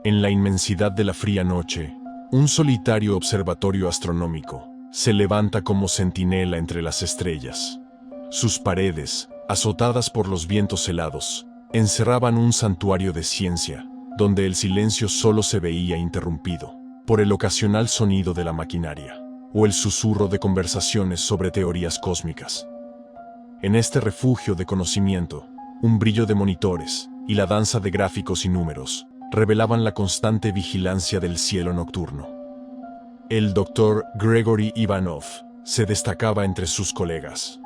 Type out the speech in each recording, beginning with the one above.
En la inmensidad de la fría noche, un solitario observatorio astronómico se levanta como centinela entre las estrellas. Sus paredes, azotadas por los vientos helados, encerraban un santuario de ciencia, donde el silencio solo se veía interrumpido por el ocasional sonido de la maquinaria o el susurro de conversaciones sobre teorías cósmicas. En este refugio de conocimiento, un brillo de monitores y la danza de gráficos y números revelaban la constante vigilancia del cielo nocturno. El doctor Gregory Ivanov se destacaba entre sus colegas.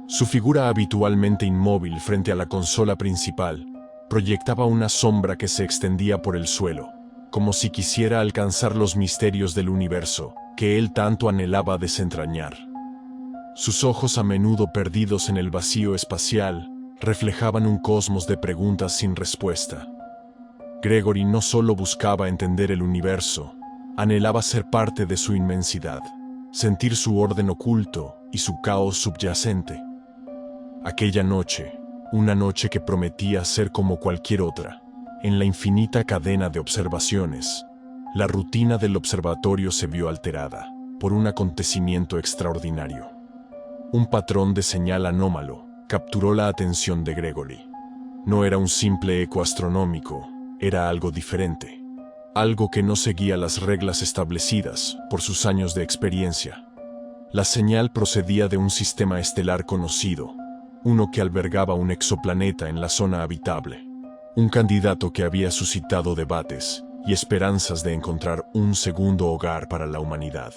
Su figura habitualmente inmóvil frente a la consola principal proyectaba una sombra que se extendía por el suelo, como si quisiera alcanzar los misterios del universo que él tanto anhelaba desentrañar. Sus ojos, a menudo perdidos en el vacío espacial, reflejaban un cosmos de preguntas sin respuesta. Gregory no solo buscaba entender el universo, anhelaba ser parte de su inmensidad, sentir su orden oculto y su caos subyacente. Aquella noche, una noche que prometía ser como cualquier otra, en la infinita cadena de observaciones, la rutina del observatorio se vio alterada por un acontecimiento extraordinario. Un patrón de señal anómalo capturó la atención de Gregory. No era un simple eco astronómico, era algo diferente, algo que no seguía las reglas establecidas por sus años de experiencia. La señal procedía de un sistema estelar conocido, uno que albergaba un exoplaneta en la zona habitable, un candidato que había suscitado debates y esperanzas de encontrar un segundo hogar para la humanidad.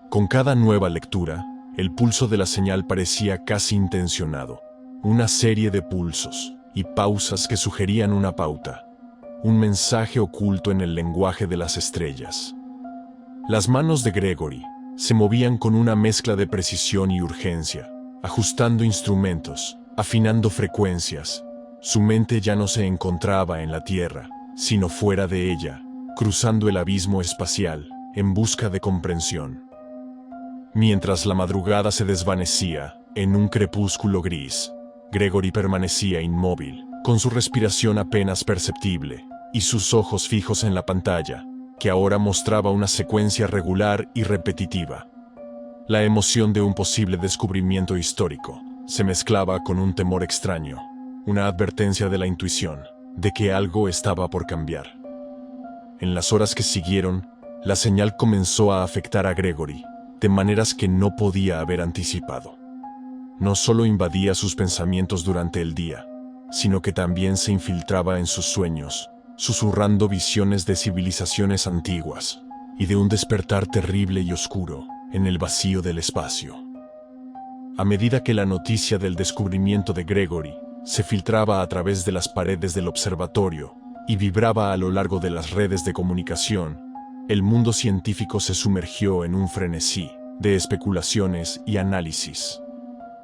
Con cada nueva lectura, el pulso de la señal parecía casi intencionado, una serie de pulsos y pausas que sugerían una pauta, un mensaje oculto en el lenguaje de las estrellas. Las manos de Gregory se movían con una mezcla de precisión y urgencia, ajustando instrumentos, afinando frecuencias. Su mente ya no se encontraba en la Tierra, sino fuera de ella, cruzando el abismo espacial, en busca de comprensión. Mientras la madrugada se desvanecía en un crepúsculo gris, Gregory permanecía inmóvil, con su respiración apenas perceptible y sus ojos fijos en la pantalla, que ahora mostraba una secuencia regular y repetitiva. La emoción de un posible descubrimiento histórico se mezclaba con un temor extraño, una advertencia de la intuición de que algo estaba por cambiar. En las horas que siguieron, la señal comenzó a afectar a Gregory de maneras que no podía haber anticipado. No solo invadía sus pensamientos durante el día, sino que también se infiltraba en sus sueños, susurrando visiones de civilizaciones antiguas y de un despertar terrible y oscuro en el vacío del espacio. A medida que la noticia del descubrimiento de Gregory se filtraba a través de las paredes del observatorio y vibraba a lo largo de las redes de comunicación, el mundo científico se sumergió en un frenesí de especulaciones y análisis.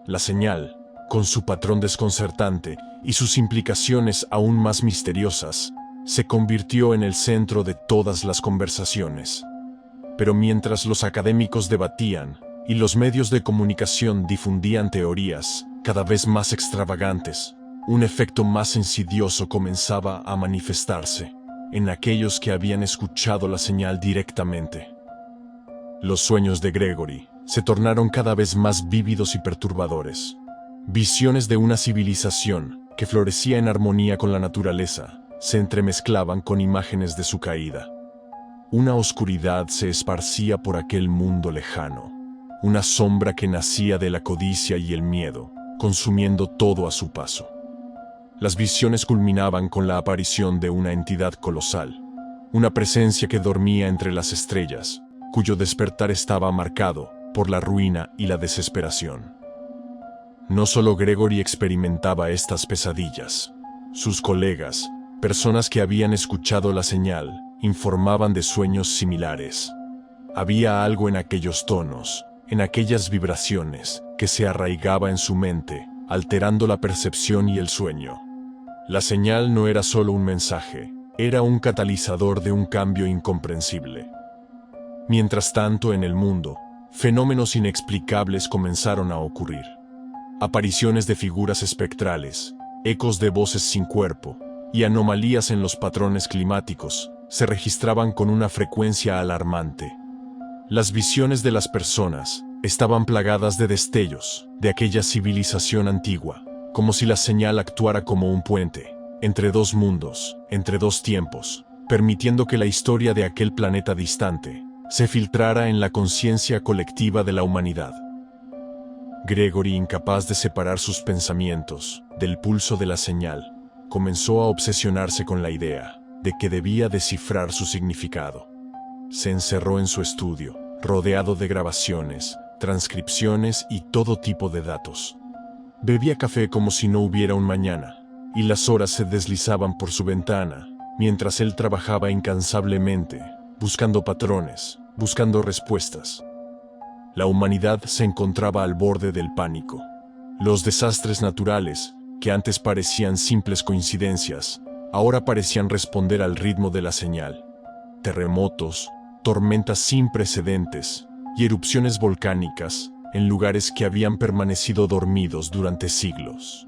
La señal, con su patrón desconcertante y sus implicaciones aún más misteriosas, se convirtió en el centro de todas las conversaciones. Pero mientras los académicos debatían y los medios de comunicación difundían teorías cada vez más extravagantes, un efecto más insidioso comenzaba a manifestarse en aquellos que habían escuchado la señal directamente. Los sueños de Gregory se tornaron cada vez más vívidos y perturbadores. Visiones de una civilización que florecía en armonía con la naturaleza se entremezclaban con imágenes de su caída. Una oscuridad se esparcía por aquel mundo lejano, una sombra que nacía de la codicia y el miedo, consumiendo todo a su paso. Las visiones culminaban con la aparición de una entidad colosal, una presencia que dormía entre las estrellas, cuyo despertar estaba marcado por la ruina y la desesperación. No solo Gregory experimentaba estas pesadillas. Sus colegas, personas que habían escuchado la señal, informaban de sueños similares. Había algo en aquellos tonos, en aquellas vibraciones, que se arraigaba en su mente, alterando la percepción y el sueño. La señal no era solo un mensaje, era un catalizador de un cambio incomprensible. Mientras tanto, en el mundo, fenómenos inexplicables comenzaron a ocurrir. Apariciones de figuras espectrales, ecos de voces sin cuerpo, y anomalías en los patrones climáticos se registraban con una frecuencia alarmante. Las visiones de las personas estaban plagadas de destellos de aquella civilización antigua, como si la señal actuara como un puente entre dos mundos, entre dos tiempos, permitiendo que la historia de aquel planeta distante se filtrara en la conciencia colectiva de la humanidad. Gregory, incapaz de separar sus pensamientos del pulso de la señal, comenzó a obsesionarse con la idea de que debía descifrar su significado. Se encerró en su estudio, rodeado de grabaciones, transcripciones y todo tipo de datos. Bebía café como si no hubiera un mañana, y las horas se deslizaban por su ventana, mientras él trabajaba incansablemente, buscando patrones, buscando respuestas. La humanidad se encontraba al borde del pánico. Los desastres naturales, que antes parecían simples coincidencias, ahora parecían responder al ritmo de la señal. Terremotos, tormentas sin precedentes y erupciones volcánicas en lugares que habían permanecido dormidos durante siglos.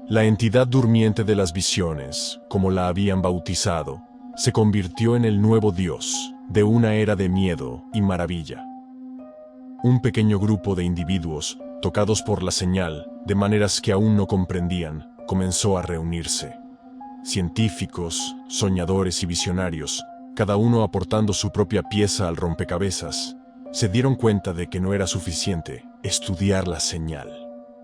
La entidad durmiente de las visiones, como la habían bautizado, se convirtió en el nuevo dios de una era de miedo y maravilla. Un pequeño grupo de individuos, tocados por la señal de maneras que aún no comprendían, comenzó a reunirse. Científicos, soñadores y visionarios, cada uno aportando su propia pieza al rompecabezas, se dieron cuenta de que no era suficiente estudiar la señal.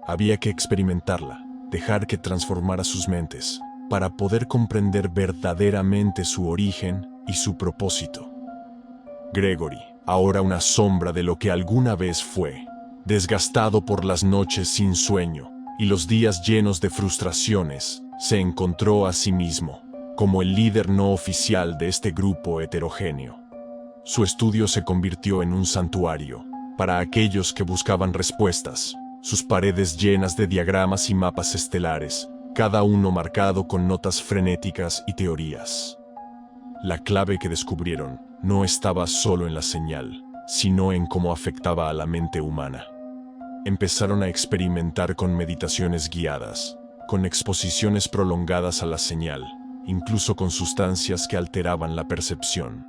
Había que experimentarla, dejar que transformara sus mentes, para poder comprender verdaderamente su origen y su propósito. Gregory, ahora una sombra de lo que alguna vez fue, desgastado por las noches sin sueño y los días llenos de frustraciones, se encontró a sí mismo como el líder no oficial de este grupo heterogéneo. Su estudio se convirtió en un santuario para aquellos que buscaban respuestas, sus paredes llenas de diagramas y mapas estelares, cada uno marcado con notas frenéticas y teorías. La clave que descubrieron no estaba solo en la señal, sino en cómo afectaba a la mente humana. Empezaron a experimentar con meditaciones guiadas, con exposiciones prolongadas a la señal, incluso con sustancias que alteraban la percepción.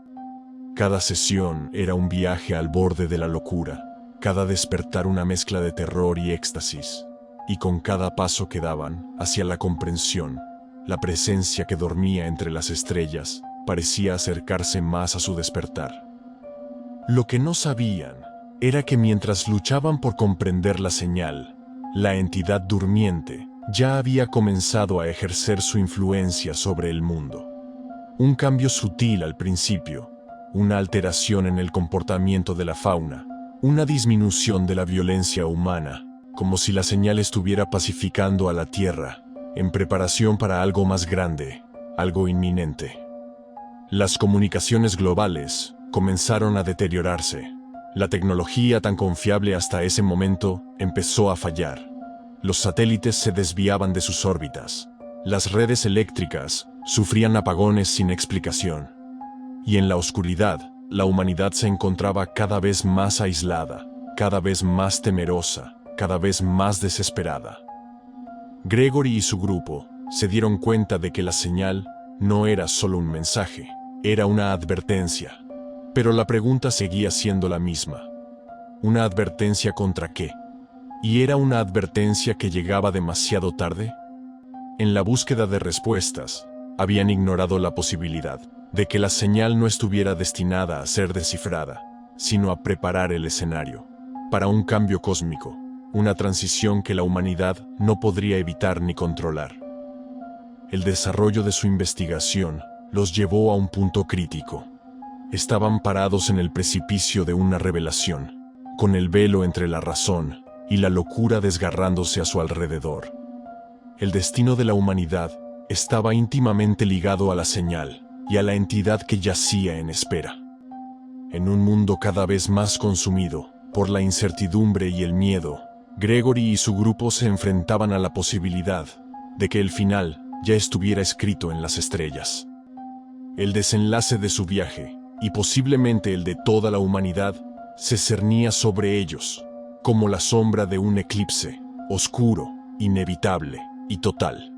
Cada sesión era un viaje al borde de la locura, cada despertar una mezcla de terror y éxtasis, y con cada paso que daban hacia la comprensión, la presencia que dormía entre las estrellas parecía acercarse más a su despertar. Lo que no sabían era que mientras luchaban por comprender la señal, la entidad durmiente ya había comenzado a ejercer su influencia sobre el mundo. Un cambio sutil al principio, una alteración en el comportamiento de la fauna, una disminución de la violencia humana, como si la señal estuviera pacificando a la Tierra, en preparación para algo más grande, algo inminente. Las comunicaciones globales comenzaron a deteriorarse. La tecnología tan confiable hasta ese momento empezó a fallar. Los satélites se desviaban de sus órbitas. Las redes eléctricas sufrían apagones sin explicación. Y en la oscuridad, la humanidad se encontraba cada vez más aislada, cada vez más temerosa, cada vez más desesperada. Gregory y su grupo se dieron cuenta de que la señal no era solo un mensaje, era una advertencia. Pero la pregunta seguía siendo la misma. ¿Una advertencia contra qué? ¿Y era una advertencia que llegaba demasiado tarde? En la búsqueda de respuestas, habían ignorado la posibilidad de que la señal no estuviera destinada a ser descifrada, sino a preparar el escenario para un cambio cósmico, una transición que la humanidad no podría evitar ni controlar. El desarrollo de su investigación los llevó a un punto crítico. Estaban parados en el precipicio de una revelación, con el velo entre la razón y la locura desgarrándose a su alrededor. El destino de la humanidad estaba íntimamente ligado a la señal y a la entidad que yacía en espera. En un mundo cada vez más consumido por la incertidumbre y el miedo, Gregory y su grupo se enfrentaban a la posibilidad de que el final ya estuviera escrito en las estrellas. El desenlace de su viaje, y posiblemente el de toda la humanidad, se cernía sobre ellos, como la sombra de un eclipse, oscuro, inevitable y total.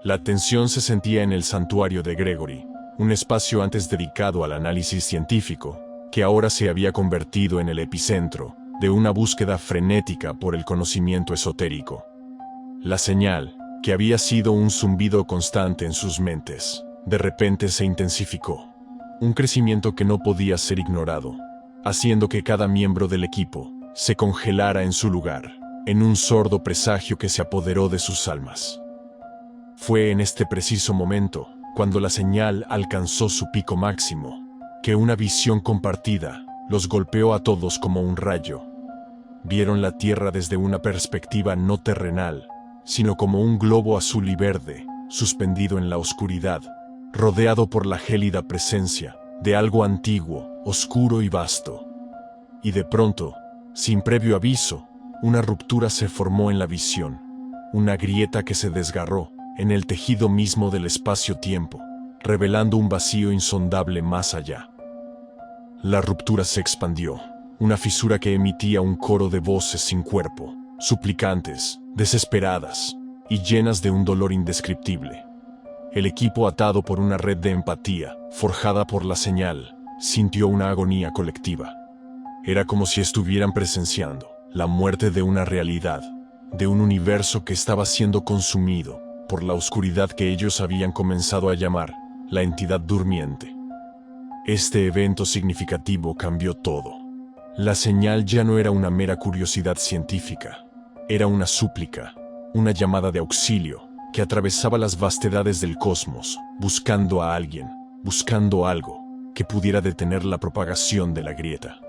La tensión se sentía en el santuario de Gregory, un espacio antes dedicado al análisis científico, que ahora se había convertido en el epicentro de una búsqueda frenética por el conocimiento esotérico. La señal, que había sido un zumbido constante en sus mentes, de repente se intensificó. Un crecimiento que no podía ser ignorado, haciendo que cada miembro del equipo se congelara en su lugar, en un sordo presagio que se apoderó de sus almas. Fue en este preciso momento, cuando la señal alcanzó su pico máximo, que una visión compartida los golpeó a todos como un rayo. Vieron la Tierra desde una perspectiva no terrenal, sino como un globo azul y verde, suspendido en la oscuridad, rodeado por la gélida presencia de algo antiguo, oscuro y vasto. Y de pronto, sin previo aviso, una ruptura se formó en la visión, una grieta que se desgarró en el tejido mismo del espacio-tiempo, revelando un vacío insondable más allá. La ruptura se expandió, una fisura que emitía un coro de voces sin cuerpo, suplicantes, desesperadas y llenas de un dolor indescriptible. El equipo, atado por una red de empatía, forjada por la señal, sintió una agonía colectiva. Era como si estuvieran presenciando la muerte de una realidad, de un universo que estaba siendo consumido por la oscuridad que ellos habían comenzado a llamar la entidad durmiente. Este evento significativo cambió todo. La señal ya no era una mera curiosidad científica, era una súplica, una llamada de auxilio que atravesaba las vastedades del cosmos, buscando a alguien, buscando algo que pudiera detener la propagación de la grieta.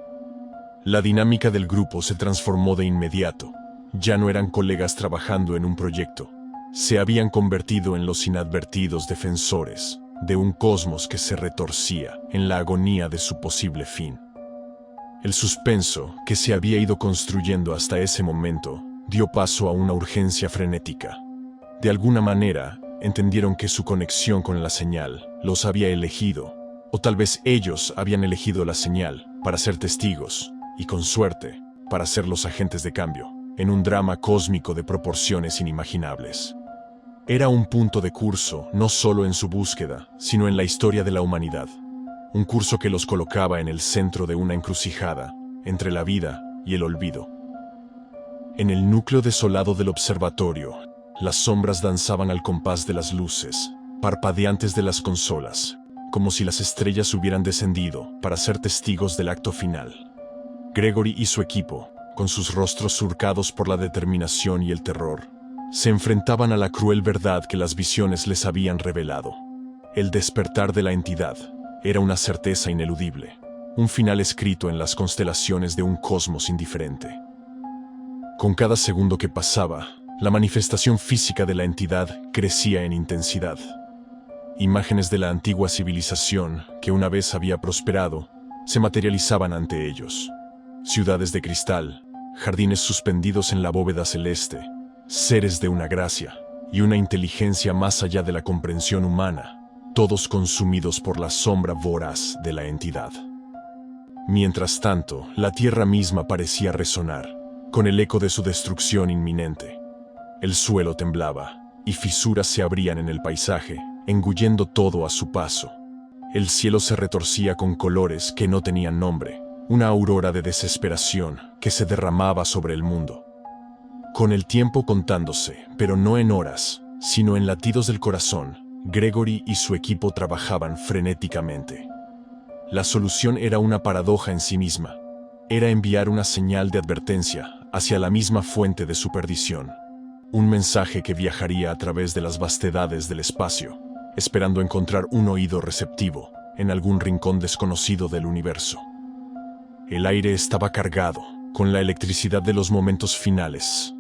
La dinámica del grupo se transformó de inmediato. Ya no eran colegas trabajando en un proyecto. Se habían convertido en los inadvertidos defensores de un cosmos que se retorcía en la agonía de su posible fin. El suspenso que se había ido construyendo hasta ese momento dio paso a una urgencia frenética. De alguna manera, entendieron que su conexión con la señal los había elegido, o tal vez ellos habían elegido la señal para ser testigos, y con suerte, para ser los agentes de cambio, en un drama cósmico de proporciones inimaginables. Era un punto de curso no solo en su búsqueda, sino en la historia de la humanidad. Un curso que los colocaba en el centro de una encrucijada, entre la vida y el olvido. En el núcleo desolado del observatorio, las sombras danzaban al compás de las luces, parpadeantes de las consolas, como si las estrellas hubieran descendido para ser testigos del acto final. Gregory y su equipo, con sus rostros surcados por la determinación y el terror, se enfrentaban a la cruel verdad que las visiones les habían revelado. El despertar de la entidad era una certeza ineludible, un final escrito en las constelaciones de un cosmos indiferente. Con cada segundo que pasaba, la manifestación física de la entidad crecía en intensidad. Imágenes de la antigua civilización, que una vez había prosperado, se materializaban ante ellos. Ciudades de cristal, jardines suspendidos en la bóveda celeste, seres de una gracia y una inteligencia más allá de la comprensión humana, todos consumidos por la sombra voraz de la entidad. Mientras tanto, la tierra misma parecía resonar, con el eco de su destrucción inminente. El suelo temblaba, y fisuras se abrían en el paisaje, engullendo todo a su paso. El cielo se retorcía con colores que no tenían nombre, una aurora de desesperación que se derramaba sobre el mundo. Con el tiempo contándose, pero no en horas, sino en latidos del corazón, Gregory y su equipo trabajaban frenéticamente. La solución era una paradoja en sí misma. Era enviar una señal de advertencia hacia la misma fuente de su perdición. Un mensaje que viajaría a través de las vastedades del espacio, esperando encontrar un oído receptivo en algún rincón desconocido del universo. El aire estaba cargado con la electricidad de los momentos finales.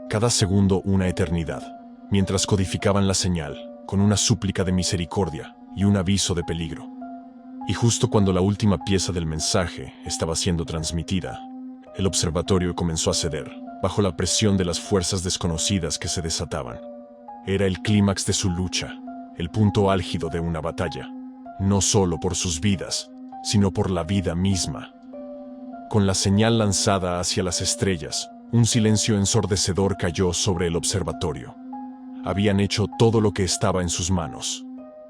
Cada segundo una eternidad, mientras codificaban la señal con una súplica de misericordia y un aviso de peligro. Y justo cuando la última pieza del mensaje estaba siendo transmitida, el observatorio comenzó a ceder, bajo la presión de las fuerzas desconocidas que se desataban. Era el clímax de su lucha, el punto álgido de una batalla, no solo por sus vidas, sino por la vida misma. Con la señal lanzada hacia las estrellas, un silencio ensordecedor cayó sobre el observatorio. Habían hecho todo lo que estaba en sus manos.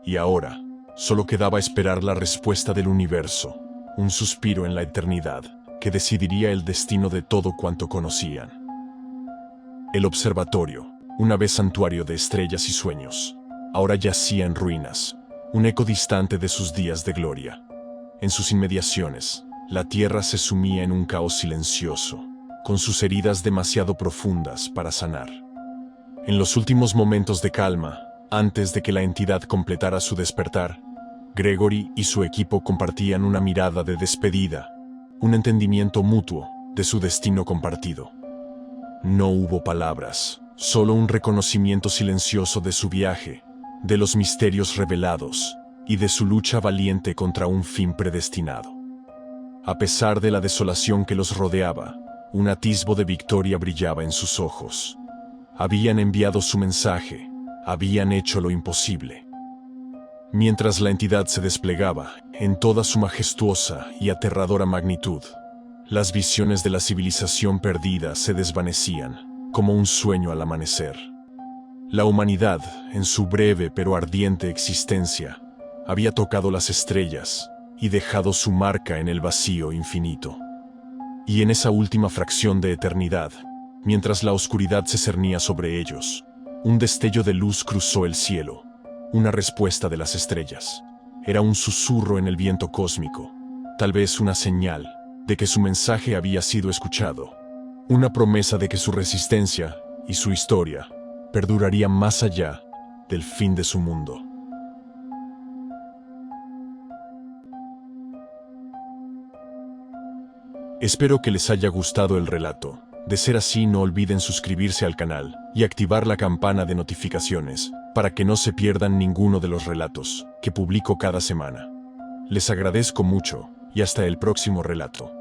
Y ahora, solo quedaba esperar la respuesta del universo, un suspiro en la eternidad, que decidiría el destino de todo cuanto conocían. El observatorio, una vez santuario de estrellas y sueños, ahora yacía en ruinas, un eco distante de sus días de gloria. En sus inmediaciones, la tierra se sumía en un caos silencioso, con sus heridas demasiado profundas para sanar. En los últimos momentos de calma, antes de que la entidad completara su despertar, Gregory y su equipo compartían una mirada de despedida, un entendimiento mutuo de su destino compartido. No hubo palabras, solo un reconocimiento silencioso de su viaje, de los misterios revelados y de su lucha valiente contra un fin predestinado. A pesar de la desolación que los rodeaba, un atisbo de victoria brillaba en sus ojos. Habían enviado su mensaje, habían hecho lo imposible. Mientras la entidad se desplegaba, en toda su majestuosa y aterradora magnitud, las visiones de la civilización perdida se desvanecían, como un sueño al amanecer. La humanidad, en su breve pero ardiente existencia, había tocado las estrellas y dejado su marca en el vacío infinito. Y en esa última fracción de eternidad, mientras la oscuridad se cernía sobre ellos, un destello de luz cruzó el cielo, una respuesta de las estrellas. Era un susurro en el viento cósmico, tal vez una señal de que su mensaje había sido escuchado, una promesa de que su resistencia y su historia perdurarían más allá del fin de su mundo. Espero que les haya gustado el relato. De ser así, no olviden suscribirse al canal y activar la campana de notificaciones para que no se pierdan ninguno de los relatos que publico cada semana. Les agradezco mucho y hasta el próximo relato.